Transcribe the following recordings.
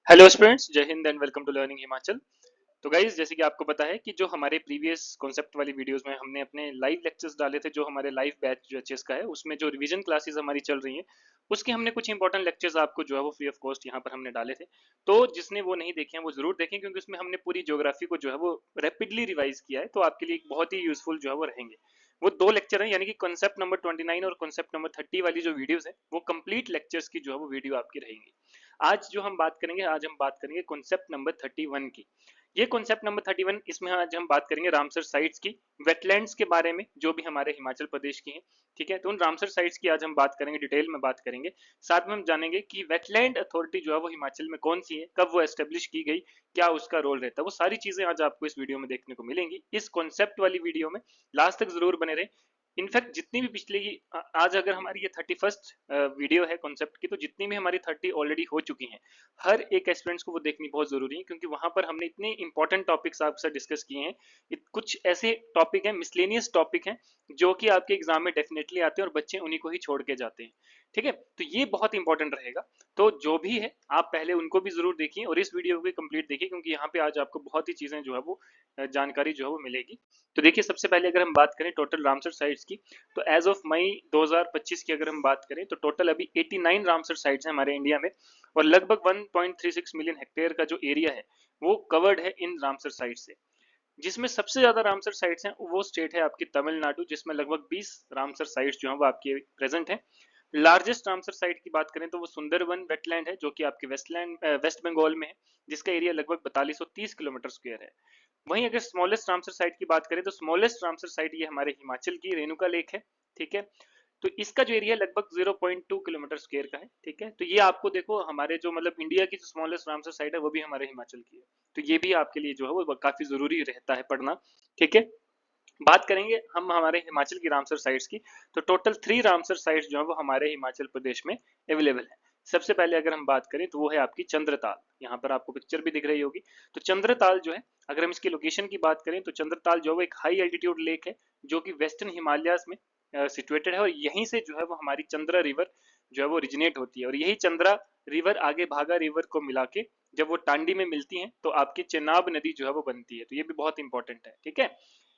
Hello students, जय हिंद and welcome to learning Himachal. तो गाइज, जैसे कि आपको पता है कि जो हमारे प्रीवियस कॉन्सेप्ट वाली वीडियोस में हमने अपने लाइव लेक्चर्स डाले थे, जो हमारे लाइव बैच जो एचएस का है उसमें जो रिवीजन क्लासेस हमारी चल रही हैं, उसके हमने कुछ इंपॉर्टेंट लेक्चर्स आपको जो है वो फ्री ऑफ कॉस्ट यहाँ पर हमने डाले थे। तो जिसने वो नहीं देखे हैं वो जरूर देखें, क्योंकि उसमें हमने पूरी ज्योग्राफी को जो है वो रैपिडली रिवाइज किया है, तो आपके लिए बहुत ही यूजफुल जो है वो रहेंगे। वो दो लेक्चर हैं, यानी कि कॉन्सेप्ट नंबर 29 और कॉन्सेप्ट नंबर 30 वाली जो वीडियोस है वो कंप्लीट लेक्चर्स की जो है वो वीडियो आपकी रहेंगी। आज जो हम बात करेंगे, आज हम बात करेंगे कॉन्सेप्ट नंबर 31 की। ये कॉन्सेप्ट नंबर 31, इसमें आज हम बात करेंगे रामसर साइट्स की, वेटलैंड्स के बारे में जो भी हमारे हिमाचल प्रदेश की हैं। ठीक है, तो उन रामसर साइट्स की आज हम बात करेंगे, डिटेल में बात करेंगे। साथ में हम जानेंगे कि वेटलैंड अथॉरिटी जो है वो हिमाचल में कौन सी है, कब वो एस्टेब्लिश की गई, क्या उसका रोल रहता है, वो सारी चीजें आज आपको इस वीडियो में देखने को मिलेंगी। इस कॉन्सेप्ट वाली वीडियो में लास्ट तक जरूर बने रहे। इनफैक्ट जितनी भी पिछले की आज अगर हमारी ये 31st वीडियो है कॉन्सेप्ट की, तो जितनी भी हमारी 30 ऑलरेडी हो चुकी हैं, हर एक एस्पिरेंट्स को वो देखनी बहुत जरूरी है, क्योंकि वहां पर हमने इतने इंपॉर्टेंट टॉपिक्स आपसे डिस्कस किए हैं। कुछ ऐसे टॉपिक हैं, मिसलेनियस टॉपिक हैं, जो कि आपके एग्जाम में डेफिनेटली आते हैं और बच्चे उन्हीं को ही छोड़ के जाते हैं। ठीक है, तो ये बहुत इंपॉर्टेंट रहेगा। तो जो भी है आप पहले उनको भी जरूर देखिए और इस वीडियो को कंप्लीट देखिए, क्योंकि यहाँ पे आज आपको बहुत ही चीजें जो है वो जानकारी जो है वो मिलेगी। तो देखिए, सबसे पहले अगर हम बात करें टोटल रामसर साइट्स की, तो एज ऑफ मई 2025 की अगर हम बात करें तो टोटल अभी 89 रामसर साइट्स हैं हमारे इंडिया में, और लगभग 1.36 मिलियन हेक्टेयर का जो एरिया है वो कवर्ड है इन रामसर साइट से। जिसमें सबसे ज्यादा रामसर साइट्स हैं वो स्टेट है आपकी तमिलनाडु, जिसमें लगभग 20 रामसर साइट्स जो है वो आपकी प्रेजेंट है। लार्जेस्ट रामसर साइट की बात करें तो वो सुंदरवन वेटलैंड है, जो कि आपके वेस्ट बंगाल में है, जिसका एरिया लगभग 4230 किलोमीटर स्क्वायर है। वहीं अगर स्मॉलेस्ट रामसर साइट की बात करें तो स्मॉलेस्ट रामसर साइट ये हमारे हिमाचल की रेणुका लेक है। ठीक है, तो इसका जो एरिया लगभग 0.2 किलोमीटर स्क्वायर का है। ठीक है, तो ये आपको देखो, हमारे जो मतलब इंडिया की जो स्मॉलेस्ट रामसर साइट है वो भी हमारे हिमाचल की है। तो ये भी आपके लिए जो है वो काफी जरूरी रहता है पढ़ना। ठीक है, बात करेंगे हम हमारे हिमाचल की रामसर साइट्स की, तो टोटल 3 रामसर साइट्स जो है वो हमारे हिमाचल प्रदेश में अवेलेबल है। सबसे पहले अगर हम बात करें तो वो है आपकी चंद्रताल। यहाँ पर आपको पिक्चर भी दिख रही होगी। तो चंद्रताल जो है, अगर हम इसकी लोकेशन की बात करें तो चंद्रताल जो है एक हाई एल्टीट्यूड लेक है, जो कि वेस्टर्न हिमालयाज में सिचुएटेड है, और यहीं से जो है वो हमारी चंद्रा रिवर जो है वो ओरिजिनेट होती है, और यही चंद्रा रिवर आगे भागा रिवर को मिला के जब वो टांडी में मिलती है तो आपकी चेनाब नदी जो है वो बनती है। तो ये भी बहुत इंपॉर्टेंट है। ठीक है,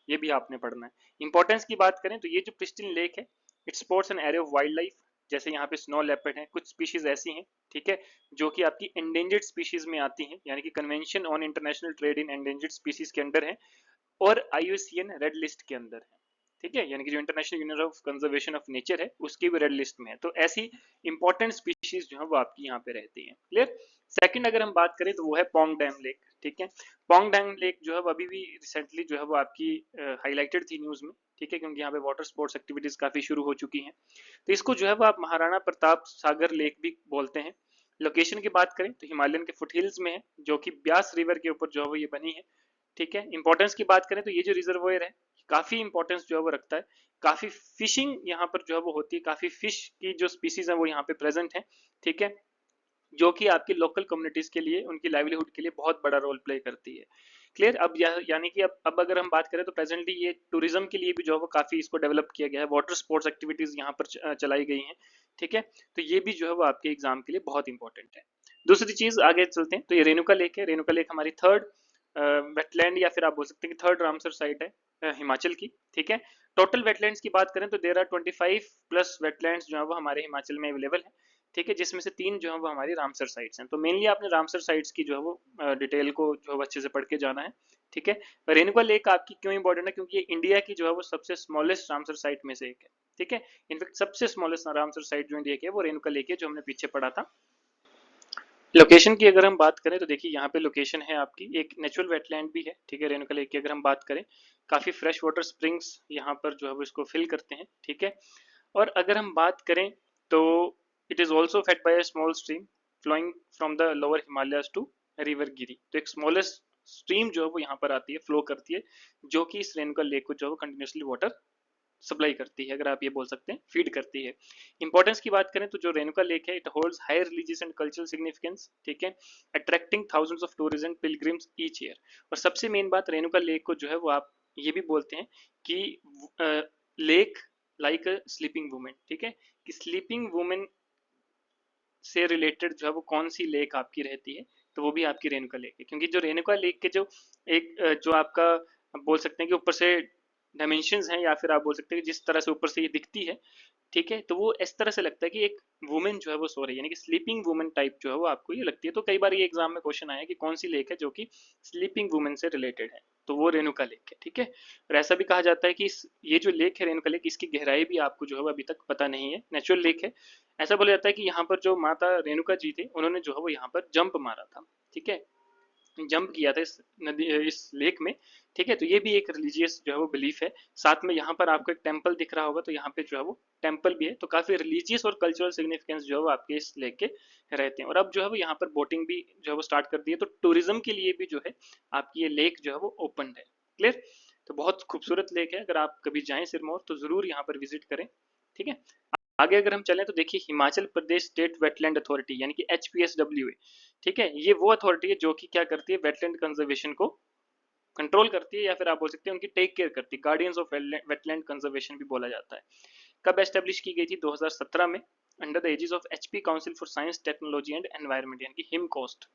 ये भी आपने पढ़ना है। इंपॉर्टेंस की बात करें तो ये जो प्रिस्टिन लेक है, it supports an array of wild life. जैसे यहाँ पे स्नो लेपर्ड है, कुछ स्पीशीज ऐसी हैं, ठीक है, जो कि आपकी एंडेंजर्ड स्पीशीज में आती हैं, यानी कि convention on international trade in endangered species के अंडर है, और आईयूसीएन रेड लिस्ट के अंदर है। ठीक है, यानी कि जो international union of conservation of nature है उसकी भी रेड लिस्ट में है। तो ऐसी इंपॉर्टेंट स्पीशीज जो है वो आपकी यहाँ पे रहती हैं। क्लियर। सेकंड अगर हम बात करें तो वो है पोंग डैम लेक। ठीक है, पोंग डैम लेक जो है वो अभी भी रिसेंटली जो है वो आपकी हाईलाइटेड थी न्यूज में। ठीक है, क्योंकि यहाँ पे वाटर स्पोर्ट्स एक्टिविटीज काफी शुरू हो चुकी हैं। तो इसको जो है वो आप महाराणा प्रताप सागर लेक भी बोलते हैं। लोकेशन की बात करें तो हिमालयन के फुटहिल्स में है, जो कि ब्यास रिवर के ऊपर जो है वो ये बनी है। ठीक है, इंपॉर्टेंस की बात करें तो ये जो रिजर्वोयर है काफी इंपॉर्टेंस जो है वो रखता है। काफी फिशिंग यहाँ पर जो है वो होती है, काफी फिश की जो स्पीसीज है वो यहाँ पे प्रेजेंट है। ठीक है, जो कि आपकी लोकल कम्युनिटीज के लिए, उनकी लाइवलीहुड के लिए बहुत बड़ा रोल प्ले करती है। क्लियर। अब यानी कि अब अगर हम बात करें तो प्रेजेंटली ये टूरिज्म के लिए भी जो है वो काफी इसको डेवलप किया गया है, वाटर स्पोर्ट्स एक्टिविटीज यहाँ पर चलाई गई हैं। ठीक है, तो ये भी जो है वो आपके एग्जाम के लिए बहुत इंपॉर्टेंट है। दूसरी चीज आगे चलते हैं, तो ये रेणुका लेक है। रेणुका लेक हमारी थर्ड वेटलैंड, या फिर आप बोल सकते हैं कि थर्ड रामसर साइट है हिमाचल की। ठीक है, टोटल वेटलैंड्स की बात करें तो देर आर 25 प्लस वेटलैंड्स जो है वो हमारे हिमाचल में अवेलेबल है। ठीक है, जिसमें से 3 जो है वो हमारी रामसर साइट्स हैं। तो मेनली आपने रामसर साइट्स की जो है वो डिटेल को जो है अच्छे से पढ़ के जाना है। ठीक है, रेणुका लेक आपकी क्यों इंपॉर्टेंट है, क्योंकि ये इंडिया की जो है वो सबसे स्मॉलेस्ट रामसर साइट में से एक है। ठीक है, इनफैक्ट सबसे स्मॉलेस्ट रामसर साइट जो इंडिया की है वो रेणुका लेक है, जो हमने पीछे पढ़ा था। लोकेशन की अगर हम बात करें तो देखिए, यहाँ पे लोकेशन है आपकी, एक नेचुरल वेटलैंड भी है। ठीक है, रेणुका लेक की अगर हम बात करें, काफी फ्रेश वाटर स्प्रिंग्स यहाँ पर जो है वो इसको फिल करते हैं। ठीक है, और अगर हम बात करें तो it is also fed by a small stream flowing from the lower Himalayas to river Giri. तो एक स्मॉलेस्ट स्ट्रीम जो है वो यहाँ पर आती है, फ्लो करती है, जो कि इस रेणुका लेक को जो है वो कंटिन्यूसली वाटर सप्लाई करती है, अगर आप ये बोल सकते हैं फीड करती है। इंपॉर्टेंस की बात करें तो जो रेणुका लेक है, it holds high religious and cultural significance. ठीक है, attracting thousands of tourism pilgrims each year. और सबसे मेन बात, रेणुका लेक को जो है वो आप ये भी बोलते हैं कि lake like a sleeping women. ठीक है, कि स्लीपिंग वुमेन से रिलेटेड जो है वो कौन सी लेक आपकी रहती है, तो वो भी आपकी रेणुका लेक है। क्योंकि जो रेणुका लेक के जो एक जो आपका बोल सकते हैं कि ऊपर से डायमेंशंस हैं, या फिर आप बोल सकते हैं कि जिस तरह से ऊपर से ये दिखती है, ठीक है, तो वो इस तरह से लगता है कि एक वुमेन जो है वो सो रही है, यानी कि स्लीपिंग वुमेन टाइप जो है वो आपको ये लगती है। तो कई बार ये एग्जाम में क्वेश्चन आया कि कौन सी लेक है जो कि स्लीपिंग वुमेन से रिलेटेड है, तो वो रेणुका लेक है, ठीक है। और ऐसा भी कहा जाता है कि ये जो लेक है रेणुका लेक, इसकी गहराई भी आपको जो है अभी तक पता नहीं है, नेचुरल लेक है। ऐसा बोला जाता है कि यहाँ पर जो माता रेणुका जी थे, उन्होंने जो है वो यहाँ पर जंप मारा था, ठीक है, जंप किया था इस नदी, इस लेक में, ठीक है। तो ये भी एक रिलीजियस जो है वो बिलीफ है। साथ में यहाँ पर आपको एक टेम्पल दिख रहा होगा, तो यहाँ पे जो है वो टेम्पल भी है, तो काफी रिलीजियस और कल्चरल सिग्निफिकेंस जो है वो आपके इस लेक के रहते हैं। और अब जो है वो यहाँ पर बोटिंग भी जो है वो स्टार्ट कर दी है, तो टूरिज्म के लिए भी जो है आपकी ये लेक जो है वो ओपन है। क्लियर। तो बहुत खूबसूरत लेक है, अगर आप कभी जाएं सिरमौर तो जरूर यहाँ पर विजिट करें, ठीक है। आगे अगर हम चलें तो देखिए, Himachal Pradesh state wetland authority यानी कि HPSWA, ठीक है, ये वो अथॉरिटी है जो कि क्या करती है, वेटलैंड कंजर्वेशन को कंट्रोल करती है, या फिर आप बोल सकते हैं उनकी टेक केयर करती है, गार्डियंस ऑफ वेटलैंड कंजर्वेशन भी बोला जाता है। कब एस्टेब्लिश की गई थी, 2017 में, under the aegis of HP council for science technology and environment यानी कि हिमकोस्ट।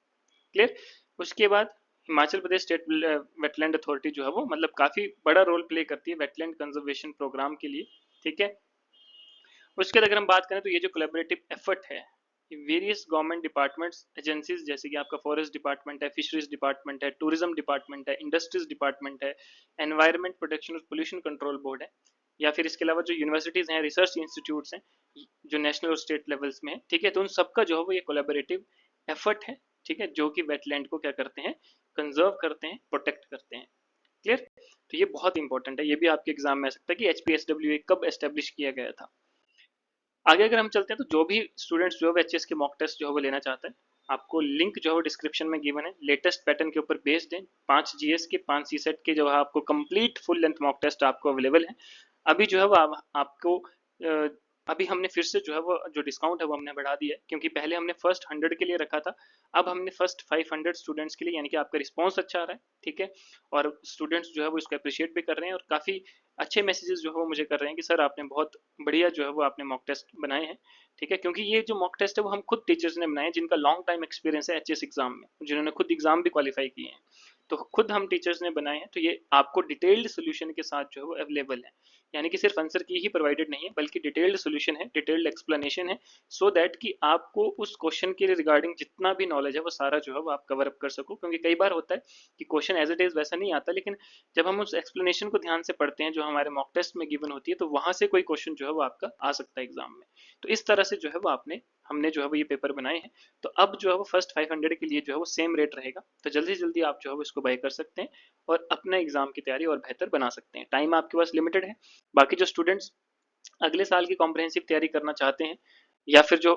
क्लियर। उसके बाद Himachal Pradesh state wetland authority जो है वो मतलब काफी बड़ा रोल प्ले करती है वेटलैंड कंजर्वेशन प्रोग्राम के लिए, ठीक है। उसके बाद अगर हम बात करें तो ये जो कोलैबोरेटिव एफर्ट है, वेरियस गवर्नमेंट डिपार्टमेंट्स एजेंसीज, जैसे कि आपका फॉरेस्ट डिपार्टमेंट है, फिशरीज डिपार्टमेंट है, टूरिज्म डिपार्टमेंट है, इंडस्ट्रीज डिपार्टमेंट है, एनवायरमेंट प्रोटेक्शन और पोल्यूशन कंट्रोल बोर्ड है, या फिर इसके अलावा जो यूनिवर्सिटीज हैं, रिसर्च इंस्टीट्यूट्स हैं जो नेशनल और स्टेट लेवल्स में है, ठीक है, तो उन सबका जो है वो ये कोलैबोरेटिव एफर्ट है, ठीक है, जो कि वेटलैंड को क्या करते हैं, कंजर्व करते हैं, प्रोटेक्ट करते हैं। क्लियर। तो ये बहुत इंपॉर्टेंट है, ये भी आपके एग्जाम में आ सकता है कि HPSWA कब एस्टेब्लिश किया गया था। आगे अगर हम चलते हैं तो जो भी स्टूडेंट्स जो है एचएस के मॉक टेस्ट जो है वो लेना चाहते हैं, आपको लिंक जो है वो डिस्क्रिप्शन में गिवन है, लेटेस्ट पैटर्न के ऊपर बेस्ड है, 5 जीएस के 5 सीसेट के जो है आपको complete full length mock test आपको अवेलेबल है। अभी जो है वो आपको अभी हमने फिर से जो है वो जो डिस्काउंट है वो हमने बढ़ा दिया है, क्योंकि पहले हमने फर्स्ट 100 के लिए रखा था, अब हमने फर्स्ट 500 स्टूडेंट्स के लिए, यानी कि आपका रिस्पॉन्स अच्छा आ रहा है, ठीक है, और स्टूडेंट्स जो है वो इसको अप्रिशिएट भी कर रहे हैं, और काफ़ी अच्छे मैसेजेस जो है वो मुझे कर रहे हैं कि सर आपने बहुत बढ़िया जो है वो आपने मॉक टेस्ट बनाए हैं, ठीक है। क्योंकि ये जो मॉक टेस्ट है वो हम खुद टीचर्स ने बनाए हैं, जिनका लॉन्ग टाइम एक्सपीरियंस है एचएस एग्जाम में, जिन्होंने खुद एग्जाम भी क्वालिफाई किए हैं, तो खुद हम टीचर्स ने बनाए हैं, तो ये आपको डिटेल्ड सोल्यूशन के साथ जो है वो अवेलेबल है, यानी कि सिर्फ आंसर की ही प्रोवाइडेड नहीं है, बल्कि डिटेल्ड सोल्यूशन है, डिटेल्ड एक्सप्लेनेशन है, सो दैट कि आपको उस क्वेश्चन के रिगार्डिंग जितना भी नॉलेज है वो सारा जो है वो आप कवर अप कर सको। क्योंकि कई बार होता है कि क्वेश्चन एज इट इज वैसा नहीं आता, लेकिन जब हम उस एक्सप्लेनेशन को ध्यान से पढ़ते हैं जो हमारे मॉक टेस्ट में गिवन होती है, तो वहां से कोई क्वेश्चन जो है वो आपका आ सकता है एग्जाम में। तो इस तरह से जो है वो हमने जो है वो ये पेपर बनाए हैं। तो अब जो है वो फर्स्ट 500 के लिए जो है वो सेम रेट रहेगा, तो जल्दी से जल्दी आप जो है वो इसको बाय कर सकते हैं और अपना एग्जाम की तैयारी और बेहतर बना सकते हैं। टाइम आपके पास लिमिटेड है। बाकी जो स्टूडेंट्स अगले साल की कॉम्प्रहेंसिव तैयारी करना चाहते हैं, या फिर जो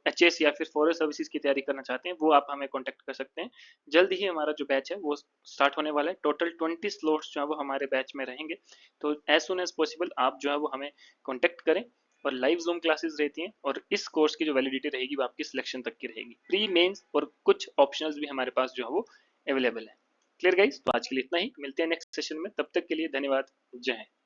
एचएस या फिर फॉरेस्ट सर्विसेज की तैयारी करना चाहते हैं, वो आप हमें कांटेक्ट कर सकते हैं। जल्द ही हमारा जो बैच है वो स्टार्ट होने वाला है। टोटल 20 स्लॉट्स जो है वो हमारे बैच में रहेंगे, तो एज सुन एज पॉसिबल आप जो है वो हमें कांटेक्ट करें। और लाइव जूम क्लासेस रहती हैं, और इस कोर्स की जो वैलिडिटी रहेगी वो आपकी सिलेक्शन तक की रहेगी। प्री मेंस और कुछ ऑप्शनल्स भी हमारे पास जो है वो अवेलेबल है। क्लियर गाइस, तो आज के लिए इतना ही, मिलते हैं नेक्स्ट सेशन में, तब तक के लिए धन्यवाद, जय हिंद।